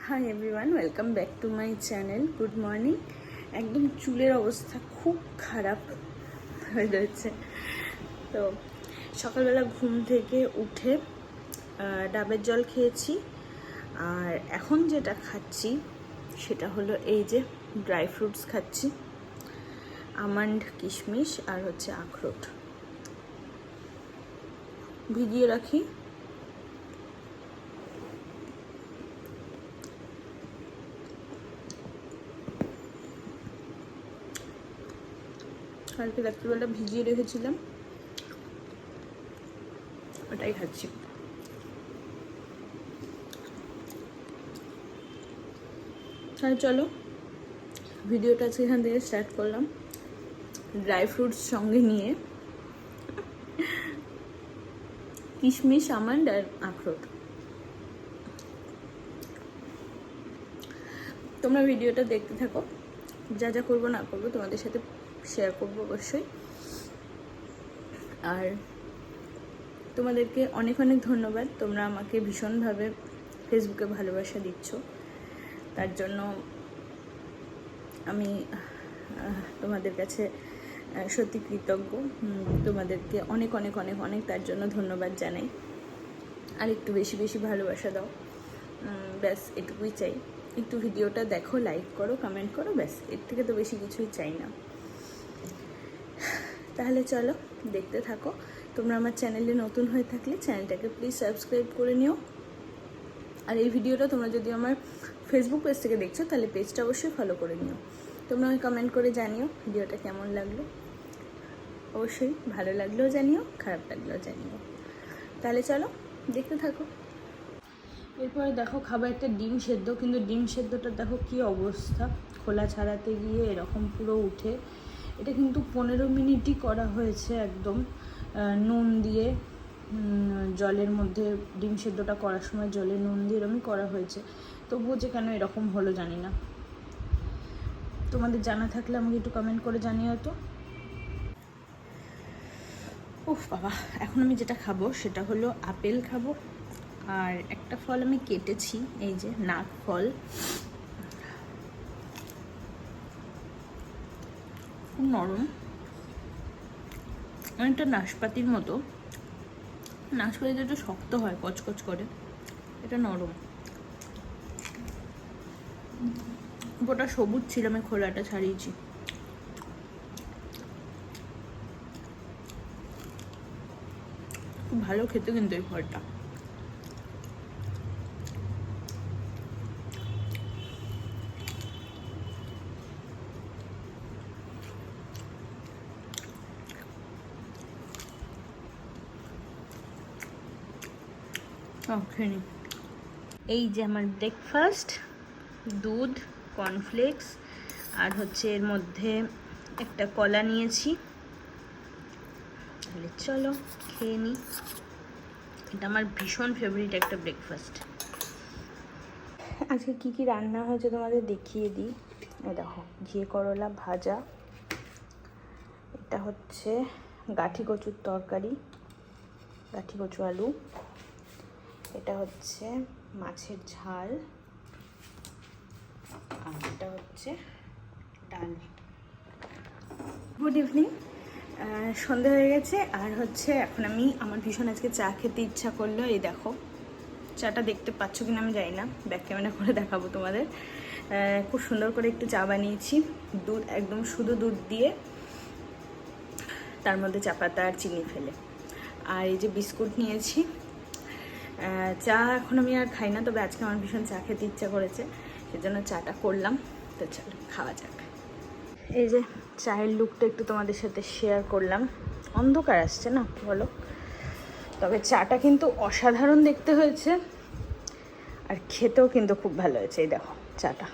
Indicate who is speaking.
Speaker 1: Hi everyone, welcome back to my channel. Good morning. একদম চুলের অবস্থা খুব খারাপ হয়ে রয়েছে। তো সকালবেলা ঘুম থেকে উঠে ডাবের জল খেয়েছি, আর এখন যেটা খাচ্ছি সেটা হলো এই যে ড্রাই ফ্রুটস খাচ্ছি, আমন্ড, কিশমিশ আর হচ্ছে আখরোট ভিজিয়ে রাখি। কালকে রাত্রিবেলা ভিজিয়ে রেখেছিলাম, ওটাই খাচ্ছি। তাহলে চলো ভিডিওটা আজকে এখান থেকে স্টার্ট করলাম, ড্রাই ফ্রুটস সঙ্গে নিয়ে, কিশমিশ, আমন্ড আর আখরোট। তোমরা ভিডিওটা দেখতে থাকো, যা যা করবো না করবো তোমাদের সাথে শেয়ার করবো অবশ্যই। আর তোমাদেরকে অনেক অনেক ধন্যবাদ, তোমরা আমাকে ভীষণভাবে ফেসবুকে ভালোবাসা দিচ্ছ, তার জন্য আমি তোমাদের কাছে সত্যি কৃতজ্ঞ। তোমাদেরকে অনেক অনেক অনেক অনেক তার জন্য ধন্যবাদ জানাই। আর একটু বেশি বেশি ভালোবাসা দাও, ব্যাস এটুকুই চাই। একটু ভিডিওটা দেখো, লাইক করো, কমেন্ট করো, ব্যাস এর থেকে তো বেশি কিছুই চাই না। তাহলে চলো দেখতে থাকো। তোমরা আমার চ্যানেলে নতুন হয়ে থাকলে চ্যানেলটাকে প্লিজ সাবস্ক্রাইব করে নিও। আর এই ভিডিওটা তোমরা যদি আমার ফেসবুক পেজ থেকে দেখছো তাহলে পেজটা অবশ্যই ফলো করে নিও। তোমরা আমাকে কমেন্ট করে জানিও ভিডিওটা কেমন লাগলো, অবশ্যই ভালো লাগলেও জানিও, খারাপ লাগলেও জানিও। তাহলে চলো দেখতে থাকো। এরপরে দেখো খাবো একটা ডিম সেদ্ধ, কিন্তু ডিম সেদ্ধটা দেখো কি অবস্থা, খোলা ছাড়াতে গিয়ে এরকম পুরো উঠে। এটা কিন্তু 15 মিনিটই করা হয়েছে, একদম নুন দিয়ে জলের মধ্যে ডিম সেদ্ধটা করার সময় জলে নুন দিয়ে এরকমই করা হয়েছে, তবুও যে কেন এরকম হলো জানি না। তোমাদের জানা থাকলে আমাকে একটু কমেন্ট করে জানিও তো। উফ বাবা, এখন আমি যেটা খাবো সেটা হলো আপেল খাবো, আর একটা ফল আমি কেটেছি, এই যে নাক ফল, খুব নরম, অনেকটা নাশপাতির মতো। নাশপাতিটা একটু শক্ত হয়, কচকচ করে, এটা নরম। ওটা সবুজ ছিল, আমি খোলাটা ছাড়িয়েছি। খুব ভালো খেতে কিন্তু এই ফলটা। এই যে আমার ব্রেকফাস্ট, দুধ, কর্নফ্লেক্স আর হচ্ছে এর মধ্যে একটা কলা নিয়েছি। তাহলে চলো খেয়ে নিই। এটা আমার ভীষণ ফেভারিট একটা ব্রেকফাস্ট। আজকে কি কি রান্না হয়েছে তোমাদের দেখিয়ে দিই। এই দেখো, ঘিয়ে করলা ভাজা, এটা হচ্ছে গাঠি কচুর তরকারি, গাঠি কচু আলু, এটা হচ্ছে মাছের ঝাল, আর এটা হচ্ছে ডাল। গুড ইভিনিং, সন্ধে হয়ে গেছে, আর হচ্ছে এখন আমি আমার ভীষণ আজকে চা খেতে ইচ্ছা করলো। এই দেখো চাটা দেখতে পাচ্ছ কিনা আমি জানি না, ব্যাক ক্যামেরা করে দেখাবো তোমাদের। খুব সুন্দর করে একটু চা বানিয়েছি, দুধ, একদম শুধু দুধ দিয়ে, তার মধ্যে চা পাতা আর চিনি ফেলে। আর এই যে বিস্কুট নিয়েছি। চা এখন আমি আর খাই না, তবে আজকে আমার ভীষণ চা খেতে ইচ্ছা করেছে, সেজন্য চাটা করলাম। তো চলো খাওয়া যাক। এই যে চায়ের লুকটা একটু তোমাদের সাথে শেয়ার করলাম। অন্ধকার আসছে না বলো, তবে চাটা কিন্তু অসাধারণ দেখতে হয়েছে, আর খেতেও কিন্তু খুব ভালো হয়েছে। এই দেখো চাটা।